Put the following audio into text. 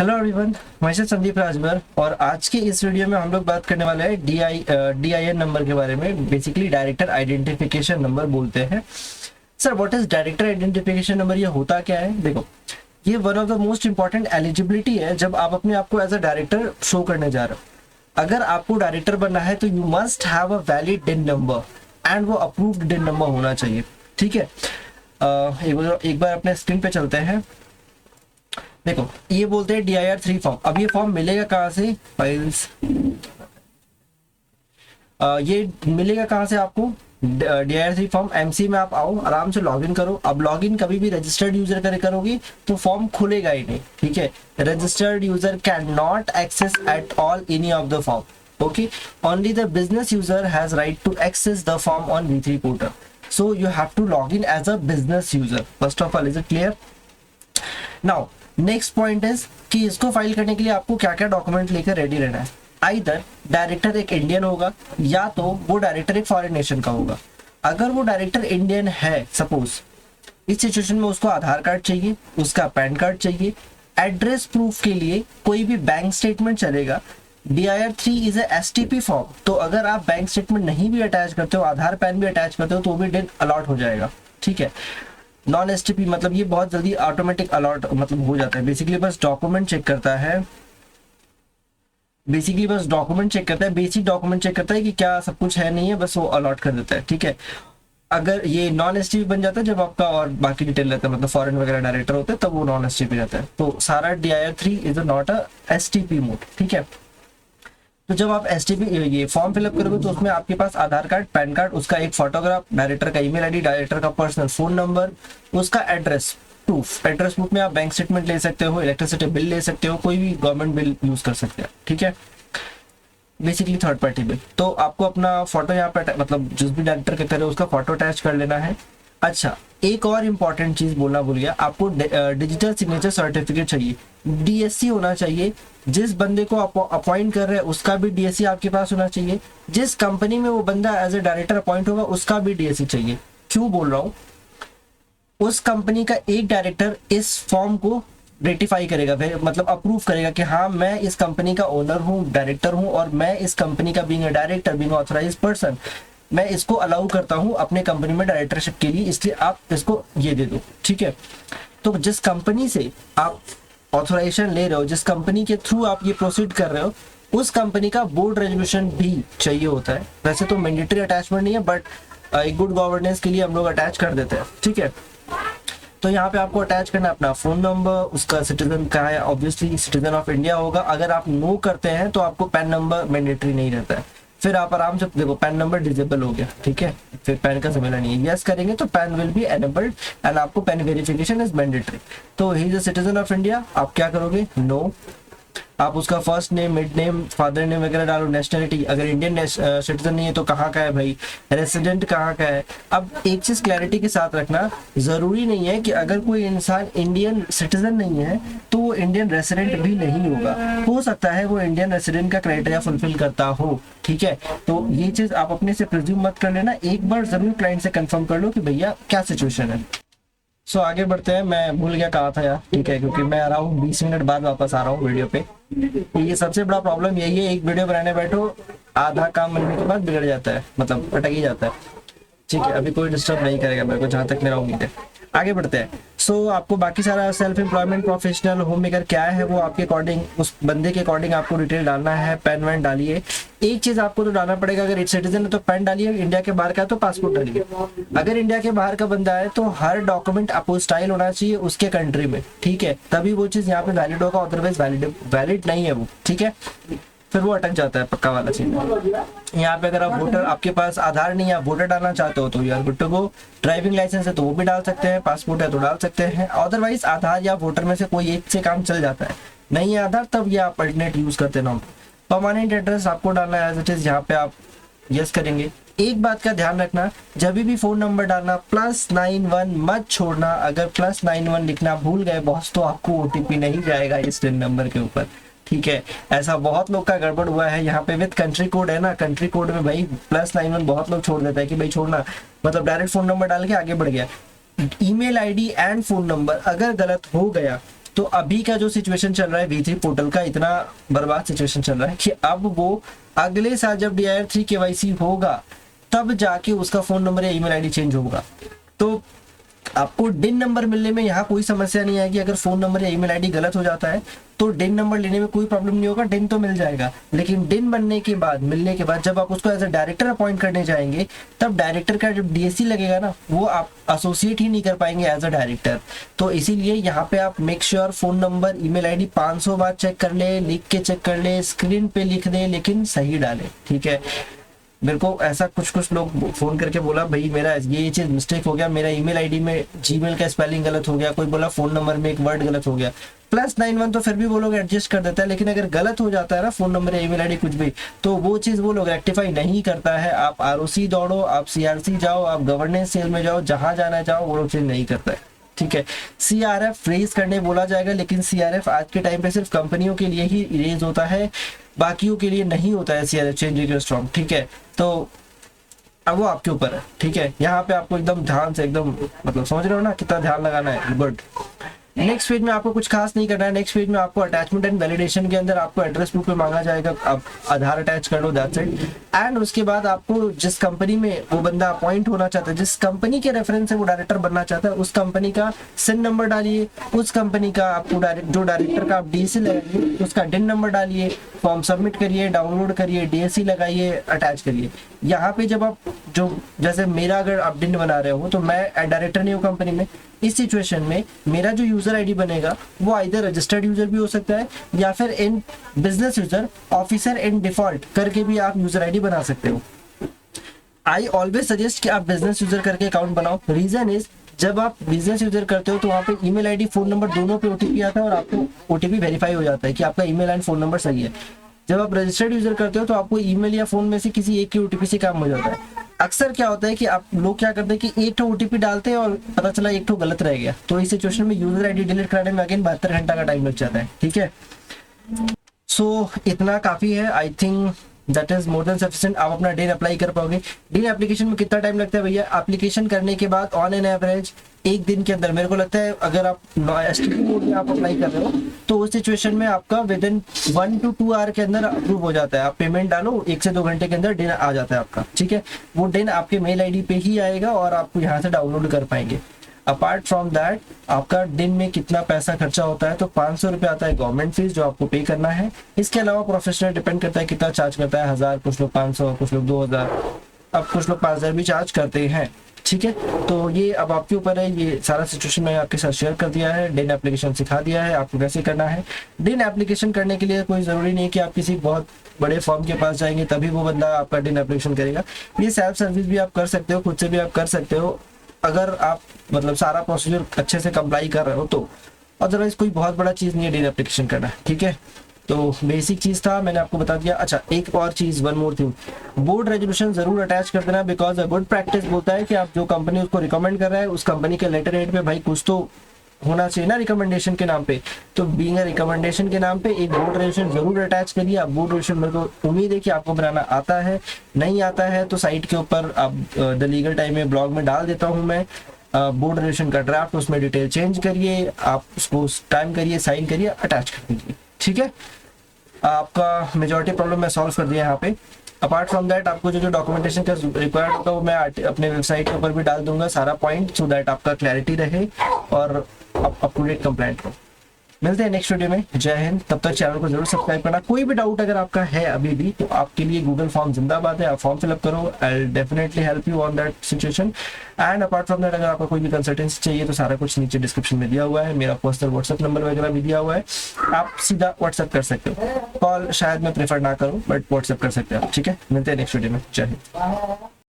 Hello everyone, मैं से संदीप राजभर और आज के इस वीडियो में हम लोग बात करने वाले हैं DIN नंबर के बारे में। बेसिकली डायरेक्टर आइडेंटिफिकेशन नंबर बोलते हैं। Sir what is director identification number, ये होता क्या है? देखो, ये one of the most important eligibility है जब आप अपने आप को एज अ डायरेक्टर शो करने जा रहे हो। अगर आपको डायरेक्टर बनना है तो you must have a valid डिन नंबर एंड वो अप्रूव्ड डिन नंबर होना चाहिए। ठीक है, एक बार अपने स्क्रीन पे चलते हैं। देखो, ये बोलते हैं DIR3 फॉर्म। अब ये फॉर्म मिलेगा कहाँ से? फाइल्स, ये मिलेगा कहाँ से आपको? DIR3 फॉर्म MC में आप आओ, आराम से लॉगिन करो। अब लॉगिन कभी भी रजिस्टर्ड यूजर करोगी तो फॉर्म खुलेगा ही नहीं। ठीक है, registered user can not access at all any of the form. Okay, only the business user has right to access the form on V3 portal, so you have to log in as a business user first of all. Is it clear? Now next point is कि इसको file करने के लिए आपको क्या क्या document लेकर ready रहना है। आइदर डायरेक्टर एक इंडियन होगा या तो वो डायरेक्टर एक फॉरेन नेशन का होगा। अगर वो डायरेक्टर इंडियन है, सपोज इस सिचुएशन में उसको आधार कार्ड चाहिए, उसका पैन कार्ड चाहिए। एड्रेस प्रूफ के लिए कोई भी बैंक स्टेटमेंट चलेगा। DIR3 is a STP form, तो अगर आप बैंक स्टेटमेंट नहीं भी अटैच करते हो, आधार पैन भी अटैच करते हो तो भी डिन अलॉट हो जाएगा। ठीक है, नॉन STP मतलब ये बहुत जल्दी ऑटोमेटिक अलॉट मतलब हो जाता है। बेसिकली बस डॉक्यूमेंट चेक करता है, बेसिक डॉक्यूमेंट चेक करता है कि क्या सब कुछ है नहीं है, बस वो अलॉट कर देता है। ठीक है, अगर ये नॉन STP बन जाता है जब आपका और बाकी डिटेल रहता है, मतलब फॉरेन वगैरह डायरेक्टर होते हैं, तब वो नॉन STP जाता है। तो सारा DIR3 is not a STP mode. ठीक है, तो जब आप STP ये फॉर्म फिलअप करोगे तो उसमें आपके पास आधार कार्ड, पैन कार्ड, उसका एक फोटोग्राफ, डायरेक्टर का ईमेल आईडी, डायरेक्टर का पर्सनल फोन नंबर, उसका एड्रेस प्रूफ। एड्रेस प्रूफ में आप बैंक स्टेटमेंट ले सकते हो, इलेक्ट्रिसिटी बिल ले सकते हो, कोई भी गवर्नमेंट बिल यूज कर सकते हैं। ठीक है, बेसिकली थर्ड पार्टी बिल। तो आपको अपना फोटो यहाँ पे मतलब जिस भी डायरेक्टर के करे उसका फोटो अटैच कर लेना है। अच्छा, एक और इम्पॉर्टेंट चीज बोलना भूल गया, आपको डिजिटल सिग्नेचर सर्टिफिकेट चाहिए। DSC होना चाहिए। जिस बंदे को आप अपॉइंट कर रहे हैं उसका भी DSC आपके पास होना चाहिए। जिस कंपनी में वो बंदा एज ए डायरेक्टर अपॉइंट होगा उसका भी DSC चाहिए। क्यों बोल रहा हूँ? उस कंपनी का एक डायरेक्टर इस फॉर्म को रेटिफाई करेगा, मतलब अप्रूव करेगा कि हाँ मैं इस कंपनी का ओनर हूँ, डायरेक्टर हूँ, और मैं इस कंपनी का being a director, being authorised person, मैं इसको अलाउ करता हूँ अपने कंपनी में डायरेक्टरशिप के लिए, इसलिए आप इसको ये दे दो। ठीक है, तो जिस कंपनी से आप ऑथराइजेशन ले रहे हो, जिस कंपनी के थ्रू आप ये प्रोसीड कर रहे हो, उस कंपनी का बोर्ड रेजोल्यूशन भी चाहिए होता है। वैसे तो मैंडेटरी अटैचमेंट नहीं है, बट एक गुड गवर्नेंस के लिए हम लोग अटैच कर देते हैं। ठीक है, तो यहाँ पे आपको अटैच करना है अपना फोन नंबर, उसका सिटीजन कहाँ है, ऑब्वियसली सिटीजन ऑफ इंडिया होगा। अगर आप नो करते हैं तो आपको पैन नंबर मैंडेटरी नहीं रहता है, फिर आप आराम से देखो पैन नंबर डिजेबल हो गया। ठीक है, फिर पैन का झमेला नहीं है। यस करेंगे तो pan will be enabled and आपको पैन वेरिफिकेशन इज मैंडेटरी। तो he is a citizen of India, आप क्या करोगे? नो, आप उसका first name, mid name, father name वगैरह डालो। नेशनलिटी, अगर इंडियन सिटीजन नहीं है तो कहाँ का है भाई, रेसिडेंट कहाँ का है। अब एक चीज क्लैरिटी के साथ रखना, जरूरी नहीं है कि अगर कोई इंसान इंडियन सिटीजन नहीं है तो वो इंडियन रेसिडेंट भी नहीं होगा। हो सकता है वो इंडियन रेसिडेंट का क्राइटेरिया फुलफिल करता हो। ठीक है, तो ये चीज आप अपने से प्रिज्यूम मत कर लेना, एक बार जरूर क्लाइंट से कंफर्म कर लो कि भैया क्या सिचुएशन है। सो आगे बढ़ते हैं। मैं भूल गया कहा था यार। ठीक है, क्योंकि मैं आ रहा हूँ 20 मिनट बाद वापस आ रहा हूँ वीडियो पे। ये सबसे बड़ा प्रॉब्लम यही है, एक वीडियो बनाने बैठो, आधा काम बनने के बाद बिगड़ जाता है, मतलब अटक ही जाता है। ठीक है, अभी कोई डिस्टर्ब नहीं करेगा मेरे को, जहां तक मेरा उम्मीद है। आगे बढ़ते हैं। सो आपको बाकी सारा self employment, professional, home maker क्या है वो आपके अकॉर्डिंग, उस बंदे के अकॉर्डिंग आपको डिटेल डालना है। पैन वैन डालिए। एक चीज आपको तो डालना पड़ेगा, अगर सिटीजन है तो पैन डालिए, इंडिया के बाहर का है तो पासपोर्ट डालिए। अगर इंडिया के बाहर का बंदा है तो हर डॉक्यूमेंट अपोस्टाइल होना चाहिए उसके कंट्री में। ठीक है, तभी वो चीज यहाँ पे वैलिड होगा, अदरवाइज वैलिड नहीं है वो। ठीक है, फिर वो अटक जाता है, पक्का वाला चीज। यहाँ पे अगर आप वोटर, आपके पास आधार नहीं है, आप वोटर डालना चाहते हो तो यार good to go. Driving licence है तो वो भी डाल सकते हैं, पासपोर्ट है तो डाल सकते हैं। अदरवाइज आधार या वोटर में से कोई एक से काम चल जाता है। नहीं है आधार, तब ये आप अल्टरनेट यूज करते ना। परमानेंट एड्रेस आपको डालना है एज इट इज, यहाँ पे आप यस करेंगे। एक बात का ध्यान रखना, जब भी फोन नंबर डालना +91 मत छोड़ना। अगर +91 लिखना भूल गए बॉस तो आपको OTP नहीं जाएगा इस नंबर के ऊपर। ठीक है, ऐसा बहुत लोग का गड़बड़ हुआ है। यहाँ पे विद कंट्री कोड है ना, कंट्री कोड में भाई +91 बहुत लोग छोड़ देता है कि भाई छोड़ना, मतलब डायरेक्ट फोन नंबर डाल के आगे बढ़ गया। Email ID and phone number अगर गलत हो गया तो अभी का जो सिचुएशन चल रहा है V3 पोर्टल का, इतना बर्बाद सिचुएशन चल रहा है कि अब वो अगले साल जब DIR3 KYC होगा तब जाके उसका फोन नंबर या ईमेल आईडी चेंज होगा। तो आपको डिन नंबर मिलने में यहाँ कोई समस्या नहीं आएगी। अगर फोन नंबर या ईमेल आईडी गलत हो जाता है तो डिन नंबर लेने में कोई प्रॉब्लम नहीं होगा, डिन तो मिल जाएगा। लेकिन डिन बनने के बाद, मिलने के बाद जब आप उसको एज अ डायरेक्टर अपॉइंट करने जाएंगे तब डायरेक्टर का जब DSC लगेगा ना, वो आप एसोसिएट ही नहीं कर पाएंगे एज अ डायरेक्टर। तो इसीलिए यहाँ पे आप make sure phone number email ID 500 बार चेक कर ले, लिख के चेक कर ले, स्क्रीन पे लिख दे, लेकिन सही डाले, ठीक है। मेरे को ऐसा कुछ लोग फोन करके बोला भाई मेरा ये चीज मिस्टेक हो गया, मेरा ईमेल आईडी में जीमेल का स्पेलिंग गलत हो गया, कोई बोला फोन नंबर में एक वर्ड गलत हो गया। +91 तो फिर भी वो लोग एडजस्ट कर देता है, लेकिन अगर गलत हो जाता है ना फोन नंबर या ईमेल आईडी कुछ भी, तो वो चीज वो लोग रेक्टिफाई नहीं करता है। आप ROC दौड़ो, आप CRC जाओ, आप गवर्नेंस सेल में जाओ, जहां जाना चाहो, वो लोग चीज नहीं करता है, ठीक है। CRF रेज करने बोला जाएगा, लेकिन CRF आज के टाइम पे सिर्फ कंपनियों के लिए ही रेज होता है, बाकियों के लिए नहीं होता है CRF चेंज रिक्वेस्ट फॉर्म, ठीक है। तो अब वो आपके ऊपर है, ठीक है। यहाँ पे आपको एकदम ध्यान से, एकदम मतलब समझ रहे हो ना कितना ध्यान लगाना है, गुड। नेक्स्ट पेज में आपको कुछ खास नहीं करना है। नेक्स्ट पेज में आपको अटैचमेंट एंड वैलिडेशन के अंदर आपको एड्रेस प्रूफ पे मांगा जाएगा, आप आधार अटैच कर लो, दैट्स इट। एंड उसके बाद आपको जिस कंपनी में वो बंदा अपॉइंट होना चाहता है, जिस कंपनी के रेफरेंस से वो डायरेक्टर बनना चाहता है, उस कंपनी का SIN नंबर डालिए, उस कंपनी का आपको जो डायरेक्टर का आप DSC लगाइए उसका DIN नंबर डालिए, फॉर्म सबमिट करिए, डाउनलोड करिए, DSC लगाइए, अटैच करिए। यहाँ पे जब आप जैसे मेरा अगर आप DIN बना रहे हो तो मैं डायरेक्टर नहीं हूँ कंपनी में, इस सिचुएशन में मेरा जो यूजर आईडी बनेगा वो आइदर रजिस्टर्ड यूजर भी हो सकता है या फिर in business user officer in default करके भी आप यूजर आईडी बना सकते हो। आई ऑलवेज सजेस्ट कि आप बिजनेस यूजर करके अकाउंट बनाओ। रीजन इज जब आप बिजनेस यूजर करते हो तो वहाँ पे ईमेल आईडी फोन नंबर दोनों पे OTP आता है और आपको OTP वेरीफाई हो जाता है कि आपका ईमेल एंड फोन नंबर सही है। जब आप रजिस्टर्ड यूजर करते हो तो आपको ईमेल या फोन में से किसी एक की OTP से काम हो जाता है। अक्सर क्या होता है कि आप लोग क्या करते हैं कि एक OTP डालते हैं और पता चला एक गलत रह गया, तो इस सिचुएशन में यूजर आईडी डिलीट कराने में अगेन 72 घंटा का टाइम लग जाता है, ठीक है। सो इतना काफी है, I think that is more than sufficient. आप अपना DIN अप्लाई कर पाओगे। DIN एप्लीकेशन में कितना टाइम लगता है भैया? एप्लीकेशन करने के बाद ऑन एन एवरेज 1 दिन के अंदर, मेरे को लगता है अगर आप STP मोड में आप अप्लाई कर रहे हो तो उस सिचुएशन में आपका विद इन 1 to 2 आवर के अंदर अप्रूव हो जाता है। आप पेमेंट डालो, 1 से 2 घंटे के अंदर DIN आ जाता है आपका, ठीक है। वो DIN आपके मेल आईडी पे ही आएगा और आपको यहाँ से डाउनलोड कर पाएंगे। अपार्ट फ्रॉम दैट आपका DIN में कितना पैसा खर्चा होता है, तो 500 रुपये आता है गवर्नमेंट फीस जो आपको पे करना है। इसके अलावा प्रोफेशनल डिपेंड करता है कितना चार्ज करता है, 1000, कुछ लोग 500, कुछ लोग 2000, अब कुछ लोग 5000 भी चार्ज करते हैं, ठीक है। तो ये अब आपके ऊपर है। ये सारा सिचुएशन मैंने आपके साथ शेयर कर दिया है। DIN एप्लीकेशन सिखा दिया है आपको कैसे करना है। DIN एप्लीकेशन करने के लिए कोई जरूरी नहीं कि आप किसी बहुत बड़े फॉर्म के पास जाएंगे तभी वो बंदा आपका DIN एप्लीकेशन करेगा। ये सेल्फ सर्विस भी आप कर सकते हो, खुद से भी आप कर सकते हो, अगर आप मतलब सारा प्रोसीजर अच्छे से कंप्लाई कर रहे हो तो। अदरवाइज कोई बहुत बड़ा चीज नहीं है DIN एप्लीकेशन करना, ठीक है। तो बेसिक चीज था, मैंने आपको बता दिया। अच्छा, एक और चीज, one more thing, board resolution जरूर अटैच कर देना, बिकॉज गुड प्रैक्टिस बोलता है कि आप जो कंपनी उसको रिकमेंड कर रहा है उस कंपनी के लेटर हेड पे भाई कुछ तो होना चाहिए ना रिकमेंडेशन के नाम पे। तो बीइंग अ रिकमेंडेशन के नाम पे एक बोर्ड रेजोल्यूशन जरूर अटैच करिए। आप बोर्ड रेजोल्यूशन, मेरे को उम्मीद है कि आपको बनाना आता है। नहीं आता है तो साइट के ऊपर आप द लीगल टाइम में ब्लॉग में डाल देता हूँ मैं बोर्ड रेजोल्यूशन का ड्राफ्ट, उसमें डिटेल चेंज करिए, आप उसको टाइम करिए, साइन करिए, अटैच कर दीजिए, ठीक है। आपका मेजॉरिटी प्रॉब्लम मैं सॉल्व कर दिया यहाँ पे। अपार्ट फ्रॉम दैट आपको जो डॉक्यूमेंटेशन का रिक्वायर्ड होगा वो मैं अपने वेबसाइट के ऊपर भी डाल दूंगा सारा पॉइंट, सो दैट आपका क्लैरिटी रहे और अप टू डेट कंप्लेंट हो। मिलते हैं नेक्स्ट वीडियो में। जय हिंद। तब तक चैनल को जरूर सब्सक्राइब करना। कोई भी डाउट अगर आपका है अभी भी तो आपके लिए गूगल फॉर्म जिंदाबाद है, आप फॉर्म फिलअप करो, I will definitely help you on that situation. And apart from that अगर आपको कोई भी कंसल्टेंसी चाहिए तो सारा कुछ नीचे डिस्क्रिप्शन में दिया हुआ है, मेरा पर्सनल व्हाट्सएप नंबर वगैरह भी दिया हुआ है, आप सीधा व्हाट्सएप कर सकते हो। कॉल शायद मैं प्रेफर ना करूँ बट व्हाट्सएप कर सकते हो, ठीक है। मिलते हैं नेक्स्ट वीडियो में। जय हिंद।